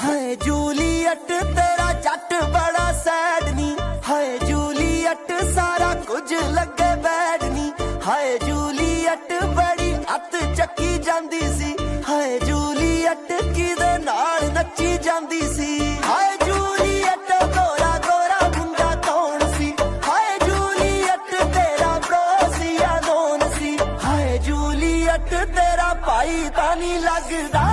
हाय Juliet तेरा जट बड़ा sad नी, हाय Juliet सारा कुछ लगे बैड नी। हाय जूलियट बड़ी अत चक्की जांदी सी, हाय जूलियट किदे नाल नच्ची जांदी सी। हाय जूलियट गोरा गोरा मुंडा कौन सी, हाय जूलियट तेरा ब्रो सी या नोन सी। हाय जूलियट तेरा भाई तां नी लगदा।